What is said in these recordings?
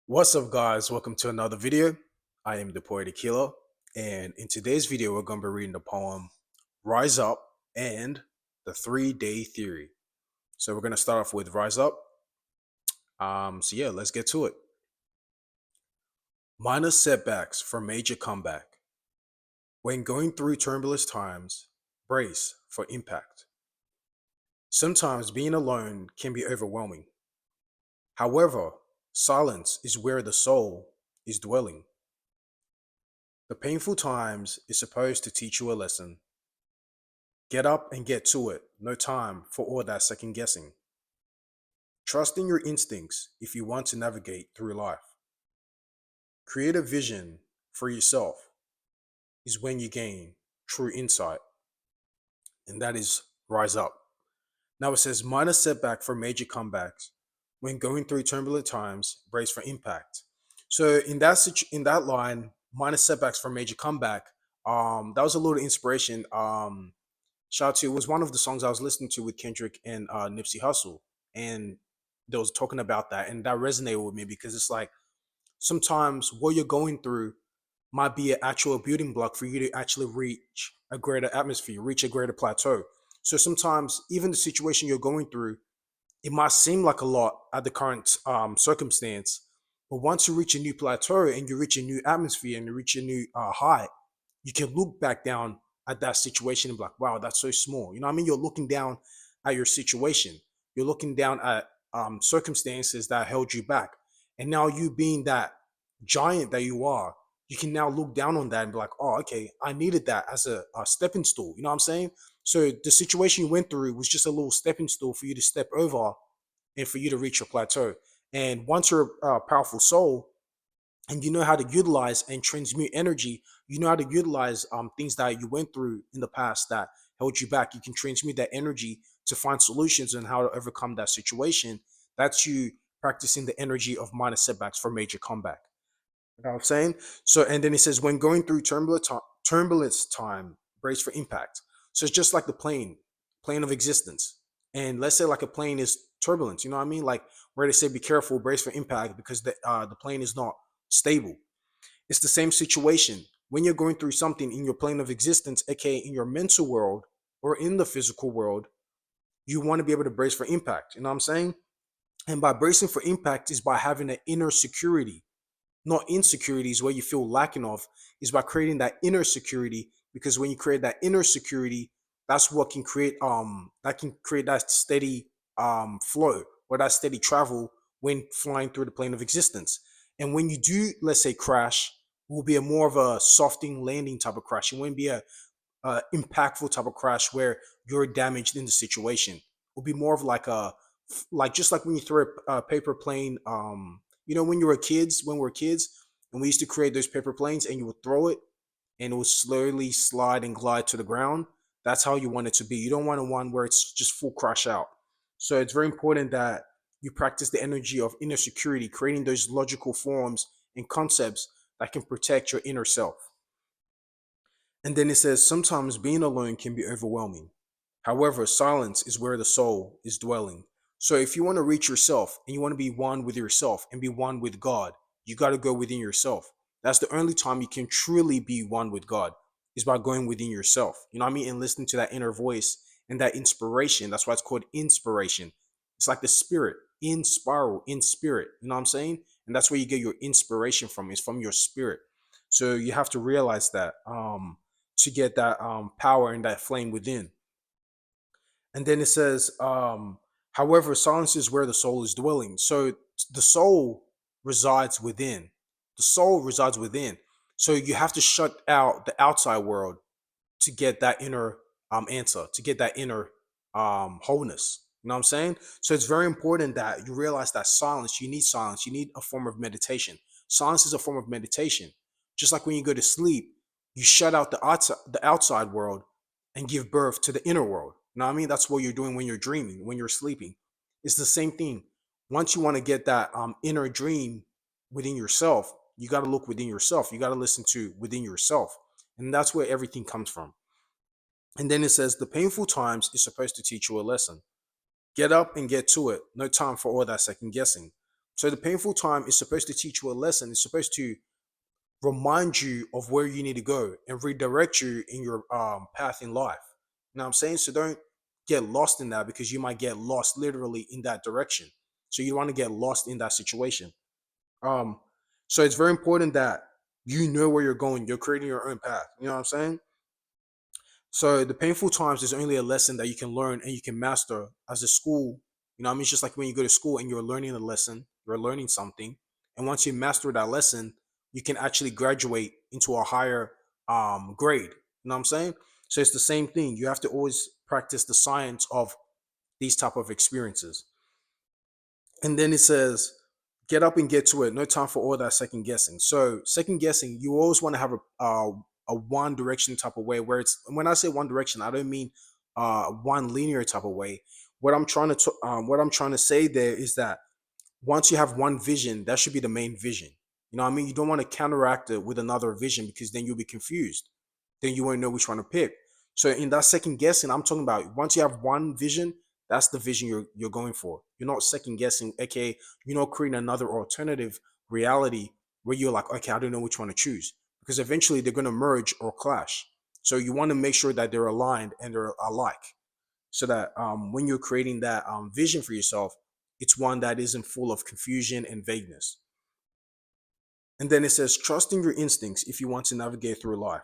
What's up, guys? Welcome to another video. I am the Poetic Killer, and in today's video, we're going to be reading the poem Rise Up and the 3-Day Theory. So, we're going to start off with Rise Up. So, let's get to it. Minor setbacks for major comeback. When going through turbulent times, brace for impact. Sometimes being alone can be overwhelming. However, silence is where the soul is dwelling. The painful times is supposed to teach you a lesson. Get up and get to it. No time for all that second guessing. Trust in your instincts if you want to navigate through life. Create a vision for yourself is when you gain true insight, and that is rise up. Now it says minor setback for major comebacks. When going through turbulent times, brace for impact. So in that line, minor setbacks for major comeback. That was a little inspiration. Shout out to, it was one of the songs I was listening to with Kendrick and Nipsey Hussle, and they was talking about that, and that resonated with me because it's like sometimes what you're going through might be an actual building block for you to actually reach a greater atmosphere, reach a greater plateau. So sometimes even the situation you're going through, it might seem like a lot at the current circumstance, but once you reach a new plateau and you reach a new atmosphere and you reach a new height, you can look back down at that situation and be like, wow, that's so small. You know what I mean? You're looking down at your situation. You're looking down at circumstances that held you back. And now you being that giant that you are, you can now look down on that and be like, oh, okay, I needed that as a stepping stool. You know what I'm saying? So the situation you went through was just a little stepping stool for you to step over and for you to reach your plateau. And once you're a powerful soul, and you know how to utilize and transmute energy, you know how to utilize things that you went through in the past that held you back. You can transmute that energy to find solutions and how to overcome that situation. That's you practicing the energy of minor setbacks for major comeback. You know what I'm saying? So, and then it says, when going through turbulence time, brace for impact. So it's just like the plane of existence. And let's say like a plane is turbulence, you know what I mean? Like where they say be careful, brace for impact because the plane is not stable. It's the same situation. When you're going through something in your plane of existence, aka in your mental world or in the physical world, you want to be able to brace for impact. You know what I'm saying? And by bracing for impact is by having an inner security, not insecurities where you feel lacking of, is by creating that inner security. Because when you create that inner security, that's what can create that steady flow or that steady travel when flying through the plane of existence. And when you do, let's say, crash, it will be a more of a softing landing type of crash. It won't be a impactful type of crash where you're damaged in the situation. It will be more of like just like when you throw a paper plane. When when we were kids, and we used to create those paper planes, and you would throw it, and it would slowly slide and glide to the ground. That's how you want it to be. You don't want one where it's just full crash out. So it's very important that you practice the energy of inner security, creating those logical forms and concepts that can protect your inner self. And then it says, sometimes being alone can be overwhelming. However, silence is where the soul is dwelling. So if you want to reach yourself and you want to be one with yourself and be one with God, you got to go within yourself. That's the only time you can truly be one with God, is by going within yourself. You know what I mean? And listening to that inner voice and that inspiration. That's why it's called inspiration. It's like the spirit, in spiral, in spirit. You know what I'm saying? And that's where you get your inspiration from. It's from your spirit. So you have to realize that to get that power and that flame within. And then it says, however, silence is where the soul is dwelling. So the soul resides within. The soul resides within. So you have to shut out the outside world to get that inner answer, to get that inner wholeness. You know what I'm saying? So it's very important that you realize that silence, you need silence. You need a form of meditation. Silence is a form of meditation. Just like when you go to sleep, you shut out the outside world and give birth to the inner world. You know what I mean? That's what you're doing when you're dreaming, when you're sleeping. It's the same thing. Once you want to get that inner dream within yourself, you got to look within yourself. You got to listen to within yourself. And that's where everything comes from. And then it says, the painful times is supposed to teach you a lesson. Get up and get to it. No time for all that second guessing. So the painful time is supposed to teach you a lesson. It's supposed to remind you of where you need to go and redirect you in your path in life. You know what I'm saying? So don't get lost in that, because you might get lost literally in that direction. So you want to get lost in that situation. Um, so it's very important that you know where you're going. You're creating your own path. You know what I'm saying? So the painful times is only a lesson that you can learn and you can master as a school. You know what I mean? It's just like when you go to school and you're learning a lesson, you're learning something. And once you master that lesson, you can actually graduate into a higher grade. You know what I'm saying? So it's the same thing. You have to always practice the science of these type of experiences. And then it says, get up and get to it. No time for all that second guessing. So second guessing, you always want to have a one direction type of way, where it's, when I say one direction, I don't mean one linear type of way. What I'm trying to say there is that once you have one vision, that should be the main vision. You know what I mean? You don't want to counteract it with another vision, because then you'll be confused. Then you won't know which one to pick. So in that second guessing, I'm talking about once you have one vision, that's the vision you're going for. You're not second guessing, aka you're not creating another alternative reality where you're like, okay, I don't know which one to choose. Because eventually they're gonna merge or clash. So you want to make sure that they're aligned and they're alike, so that when you're creating that vision for yourself, it's one that isn't full of confusion and vagueness. And then it says, trusting your instincts if you want to navigate through life.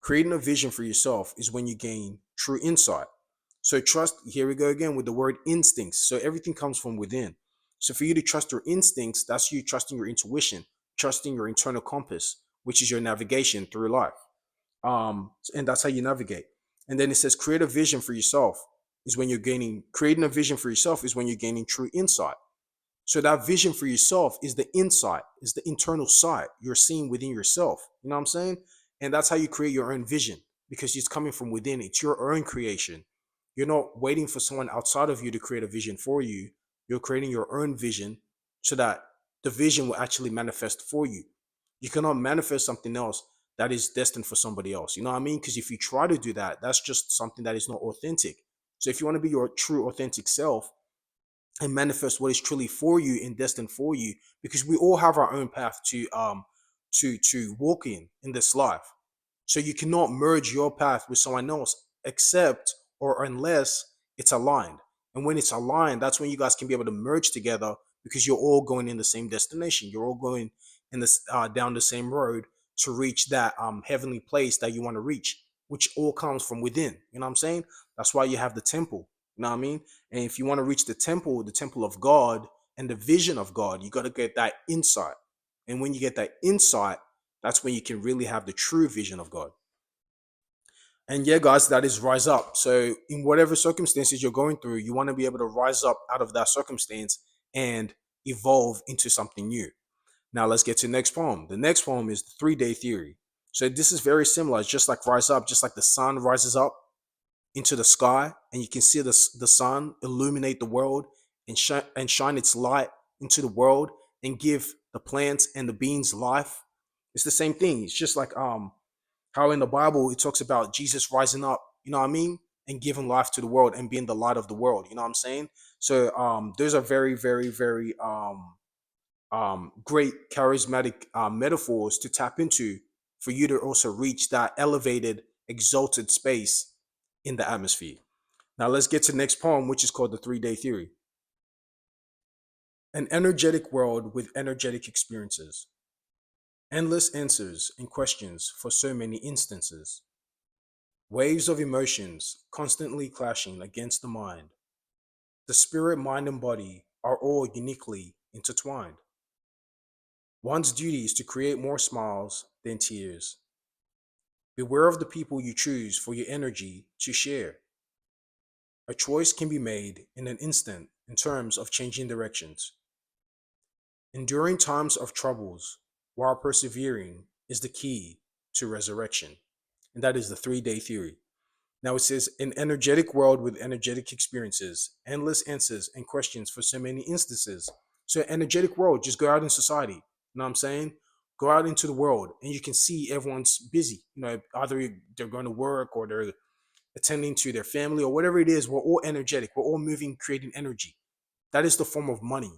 Creating a vision for yourself is when you gain true insight. So, trust, here we go again with the word instincts. So, everything comes from within. So, for you to trust your instincts, that's you trusting your intuition, trusting your internal compass, which is your navigation through life. And that's how you navigate. And then it says, create a vision for yourself is when you're gaining, creating a vision for yourself is when you're gaining true insight. So that vision for yourself is the insight, is the internal sight you're seeing within yourself. You know what I'm saying? And that's how you create your own vision, because it's coming from within. It's your own creation. You're not waiting for someone outside of you to create a vision for you. You're creating your own vision so that the vision will actually manifest for you. You cannot manifest something else that is destined for somebody else. You know what I mean? Because if you try to do that, that's just something that is not authentic. So if you want to be your true authentic self, and manifest what is truly for you and destined for you, because we all have our own path to walk in this life. So you cannot merge your path with someone else except or unless it's aligned. And when it's aligned, that's when you guys can be able to merge together, because you're all going in the same destination. You're all going in this down the same road to reach that heavenly place that you want to reach, which all comes from within. You know what I'm saying? That's why you have the temple. You know what I mean? And if you want to reach the temple of God and the vision of God, you got to get that insight. And when you get that insight, that's when you can really have the true vision of God. And yeah, guys, that is rise up. So in whatever circumstances you're going through, you want to be able to rise up out of that circumstance and evolve into something new. Now let's get to the next poem. The next poem is the 3 day theory. So this is very similar. It's just like rise up, just like the sun rises up into the sky, and you can see the sun illuminate the world and shine its light into the world and give the plants and the beings life. It's the same thing. It's just like how in the Bible it talks about Jesus rising up, you know what I mean, and giving life to the world and being the light of the world. You know what I'm saying? So those are very, very, very great charismatic metaphors to tap into for you to also reach that elevated, exalted space in the atmosphere. Now let's get to the next poem, which is called the 3 day theory. An energetic world with energetic experiences. Endless answers and questions for so many instances. Waves of emotions constantly clashing against the mind. The spirit, mind, and body are all uniquely intertwined. One's duty is to create more smiles than tears. Beware of the people you choose for your energy to share. A choice can be made in an instant in terms of changing directions. Enduring times of troubles while persevering is the key to resurrection. And that is the 3 day theory. Now it says, an energetic world with energetic experiences, endless answers and questions for so many instances. So, energetic world, just go out in society. You know what I'm saying? Go out into the world and you can see everyone's busy. You know, either they're going to work or they're attending to their family or whatever it is. We're all energetic. We're all moving, creating energy. That is the form of money.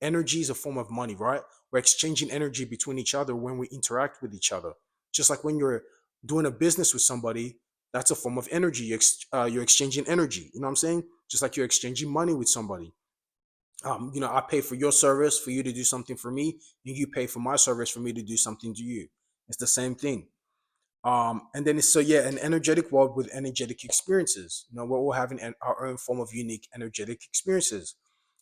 energy is a form of money, right? We're exchanging energy between each other when we interact with each other. Just like when you're doing a business with somebody, that's a form of energy. You're exchanging energy. You know what I'm saying? Just like you're exchanging money with somebody. I pay for your service for you to do something for me, and you pay for my service for me to do something to you. It's the same thing. And then it's so yeah, an energetic world with energetic experiences. We're all having our own form of unique energetic experiences.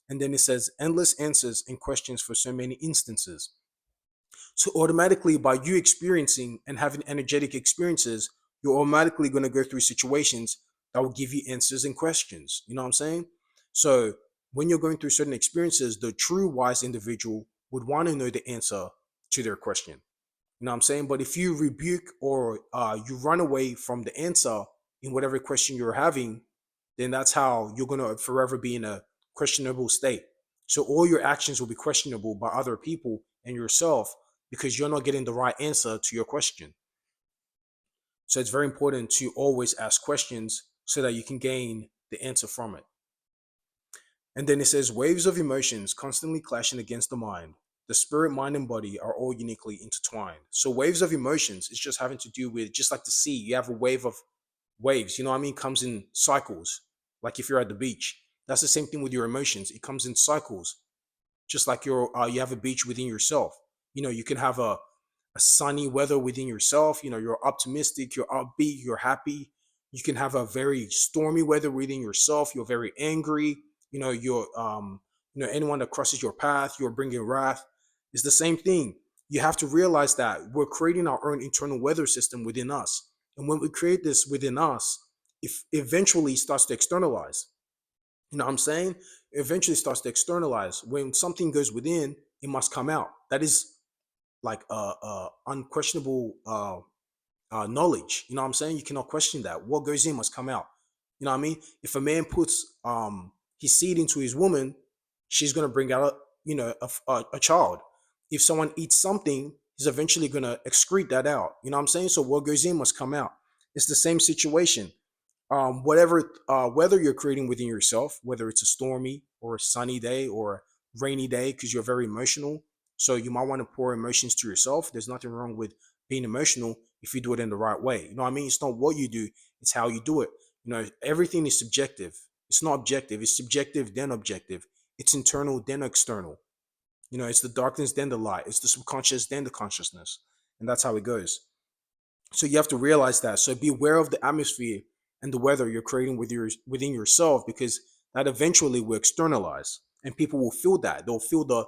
And then it says endless answers and questions for so many instances. So automatically, by you experiencing and having energetic experiences, you're automatically going to go through situations that will give you answers and questions. You know what I'm saying? So when you're going through certain experiences, the true wise individual would want to know the answer to their question. You know what I'm saying? But if you rebuke or you run away from the answer in whatever question you're having, then that's how you're going to forever be in a questionable state. So all your actions will be questionable by other people and yourself because you're not getting the right answer to your question. So it's very important to always ask questions so that you can gain the answer from it. And then it says waves of emotions constantly clashing against the mind. The spirit, mind, and body are all uniquely intertwined. So waves of emotions is just having to do with just like the sea. You have a wave of waves. You know what I mean? Comes in cycles. Like if you're at the beach, that's the same thing with your emotions. It comes in cycles. Just like you have a beach within yourself. You can have a sunny weather within yourself. You're optimistic, you're upbeat, you're happy. You can have a very stormy weather within yourself. You're very angry. Anyone that crosses your path, you're bringing wrath. It's the same thing. You have to realize that we're creating our own internal weather system within us, and when we create this within us, if eventually starts to externalize. You know what I'm saying? It eventually starts to externalize. When something goes within, it must come out. That is like unquestionable knowledge. You know what I'm saying? You cannot question that. What goes in must come out. You know what I mean? If a man puts his seed into his woman, she's gonna bring out a child. If someone eats something, he's eventually gonna excrete that out. You know what I'm saying? So what goes in must come out. It's the same situation. Whatever weather you're creating within yourself, whether it's a stormy or a sunny day or a rainy day, because you're very emotional. So you might want to pour emotions to yourself. There's nothing wrong with being emotional if you do it in the right way. You know what I mean? It's not what you do, it's how you do it. Everything is subjective. It's not objective. It's subjective, then objective. It's internal, then external. It's the darkness, then the light. It's the subconscious, then the consciousness. And that's how it goes. So you have to realize that. So be aware of the atmosphere and the weather you're creating within yourself, because that eventually will externalize and people will feel that. They'll feel the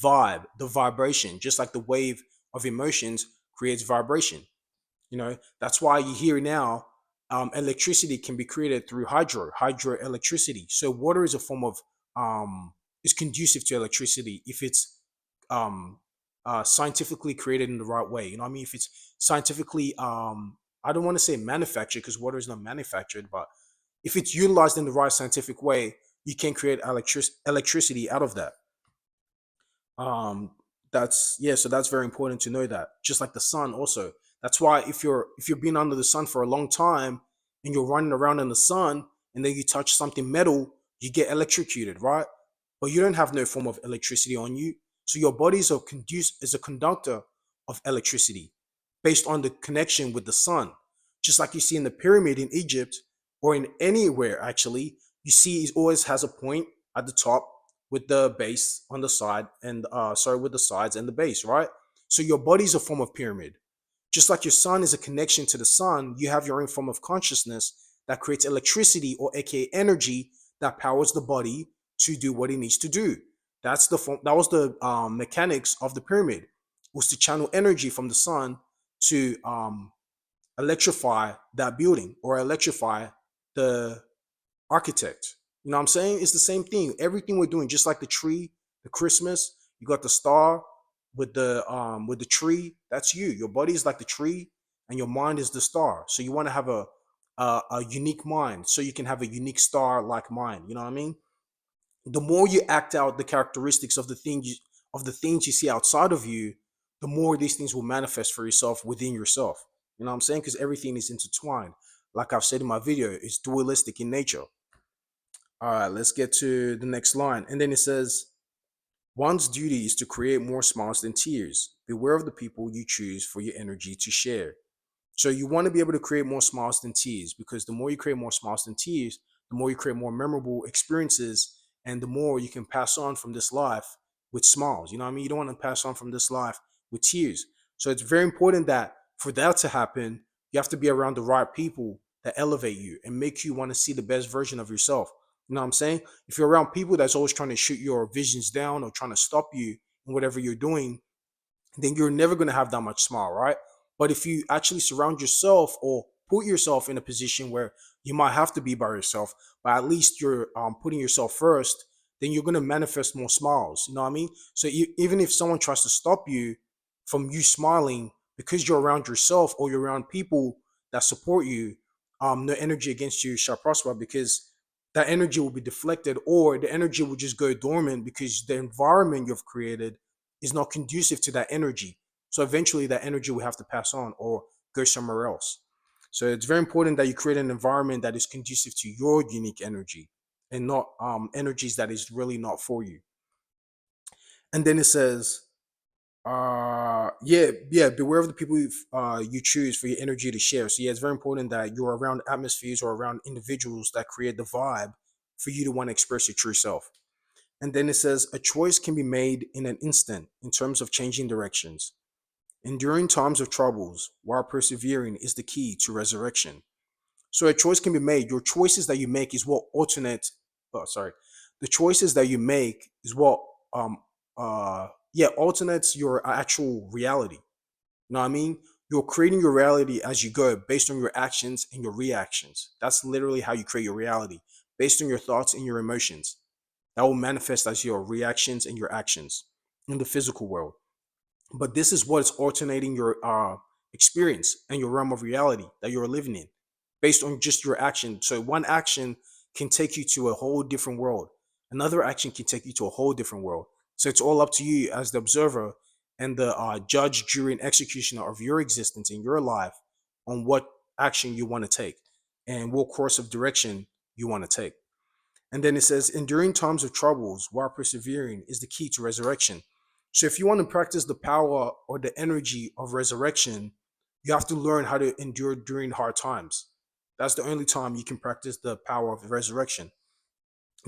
vibe, the vibration, just like the wave of emotions creates vibration. That's why you hear now electricity can be created through hydroelectricity. So water is a form of is conducive to electricity if it's um scientifically created in the right way. You know what I mean? If it's scientifically I don't want to say manufactured because water is not manufactured, but if it's utilized in the right scientific way, you can create electricity out of that. um that's yeah, so that's very important to know that. Just like the sun also. That's why if you're being under the sun for a long time and you're running around in the sun and then you touch something metal, you get electrocuted, right? But you don't have no form of electricity on you. So your body is a conductor of electricity based on the connection with the sun. Just like you see in the pyramid in Egypt or in anywhere actually, you see it always has a point at the top with the base on the side and with the sides and the base, right? So your body is a form of pyramid. Just like your sun is a connection to the sun, you have your own form of consciousness that creates electricity, or aka energy, that powers the body to do what it needs to do. That was the mechanics of the pyramid, was to channel energy from the sun to electrify that building or electrify the architect. You know what I'm saying? It's the same thing. Everything we're doing, just like the tree, the Christmas, you got the star with the tree. That's you. Your body is like the tree, and your mind is the star. So you want to have a unique mind, so you can have a unique star like mind. You know what I mean? The more you act out the characteristics of the things you see outside of you, the more these things will manifest for yourself within yourself. You know what I'm saying? Because everything is intertwined. Like I've said in my video, it's dualistic in nature. All right, let's get to the next line. And then it says, One's duty is to create more smiles than tears. Beware of the people you choose for your energy to share. So you want to be able to create more smiles than tears, because the more you create more smiles than tears, the more you create more memorable experiences, and the more you can pass on from this life with smiles. You know what I mean? You don't want to pass on from this life with tears. So it's very important that for that to happen, you have to be around the right people that elevate you and make you want to see the best version of yourself. You know what I'm saying? If you're around people that's always trying to shoot your visions down or trying to stop you in whatever you're doing, then you're never going to have that much smile, right? But if you actually surround yourself or put yourself in a position where you might have to be by yourself, but at least you're putting yourself first, then you're going to manifest more smiles. You know what I mean? So even if someone tries to stop you from you smiling because you're around yourself or you're around people that support you, no energy against you shall prosper, because that energy will be deflected, or the energy will just go dormant because the environment you've created is not conducive to that energy. So eventually that energy will have to pass on or go somewhere else. So it's very important that you create an environment that is conducive to your unique energy and not energies that is really not for you. And then it says, yeah, beware of the people you choose for your energy to share. So yeah, it's very important that you're around atmospheres or around individuals that create the vibe for you to want to express your true self. And then it says, a choice can be made in an instant in terms of changing directions. Enduring times of troubles while persevering is the key to resurrection. So a choice can be made. Your choices that you make is what alternate. Oh, sorry. The choices that you make is what alternates your actual reality. You know what I mean? You're creating your reality as you go based on your actions and your reactions. That's literally how you create your reality, based on your thoughts and your emotions. That will manifest as your reactions and your actions in the physical world. But this is what's alternating your experience and your realm of reality that you're living in based on just your action. So one action can take you to a whole different world, another action can take you to a whole different world. So it's all up to you as the observer and the judge, jury, and executioner of your existence in your life on what action you want to take and what course of direction you want to take. And then it says, enduring times of troubles while persevering is the key to resurrection. So if you want to practice the power or the energy of resurrection, you have to learn how to endure during hard times. That's the only time you can practice the power of resurrection.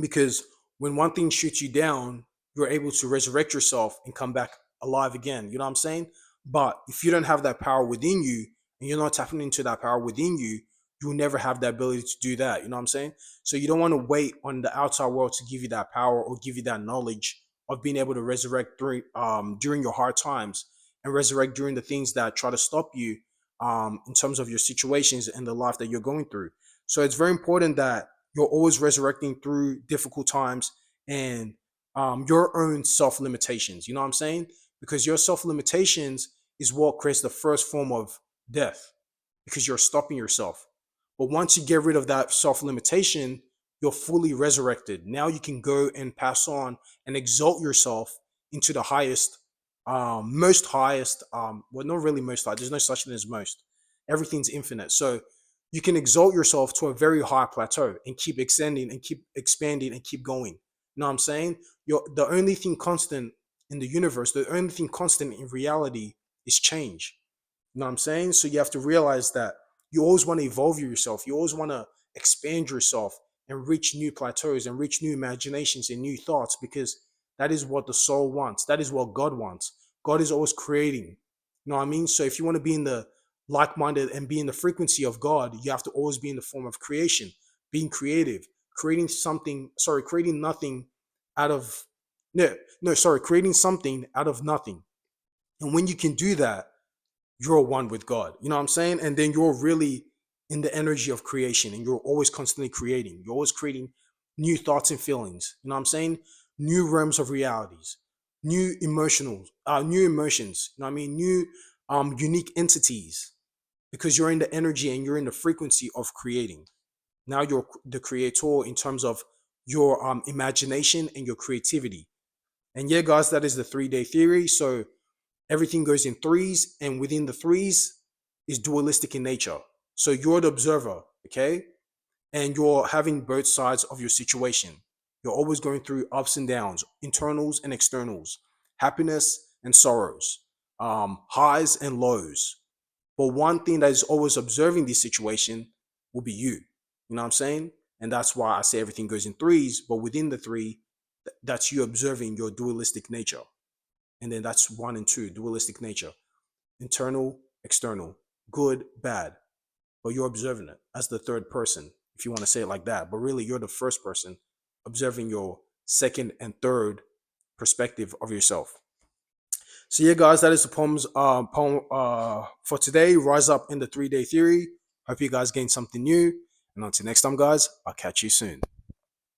Because when one thing shoots you down, you're able to resurrect yourself and come back alive again. You know what I'm saying? But if you don't have that power within you and you're not tapping into that power within you, you'll never have the ability to do that. You know what I'm saying? So you don't want to wait on the outside world to give you that power or give you that knowledge of being able to resurrect during your hard times and resurrect during the things that try to stop you in terms of your situations and the life that you're going through. So it's very important that you're always resurrecting through difficult times and your own self limitations. You know what I'm saying? Because your self limitations is what creates the first form of death, because you're stopping yourself. But once you get rid of that self limitation, you're fully resurrected. Now you can go and pass on and exalt yourself into the highest, most highest, well, not really most high. There's no such thing as most. Everything's infinite. So you can exalt yourself to a very high plateau and keep extending and keep expanding and keep going. You know what I'm saying? You're the only thing constant in the universe, the only thing constant in reality is change. You know what I'm saying? So you have to realize that you always want to evolve yourself. You always want to expand yourself and reach new plateaus and reach new imaginations and new thoughts, because that is what the soul wants. That is what God wants. God is always creating. You know what I mean? So if you want to be in the like minded and be in the frequency of God, you have to always be in the form of creation, being creative, creating nothing out of, creating something out of nothing. And when you can do that, you're one with God. You know what I'm saying? And then you're really in the energy of creation and you're always constantly creating. You're always creating new thoughts and feelings. You know what I'm saying? New realms of realities, new emotions, you know what I mean? New unique entities, because you're in the energy and you're in the frequency of creating. Now you're the creator in terms of your imagination and your creativity. And yeah, guys, that is the 3 day theory. So everything goes in threes, and within the threes is dualistic in nature. So you're the observer, okay? And you're having both sides of your situation. You're always going through ups and downs, internals and externals, happiness and sorrows, highs and lows. But one thing that is always observing this situation will be you. You know what I'm saying? And that's why I say everything goes in threes, but within the three, that's you observing your dualistic nature. And then that's one and two, dualistic nature, internal, external, good, bad. But you're observing it as the third person, if you want to say it like that. But really, you're the first person observing your second and third perspective of yourself. So yeah, guys, that is the poem for today. Rise Up in the 3-Day Theory. Hope you guys gained something new. And until next time, guys, I'll catch you soon.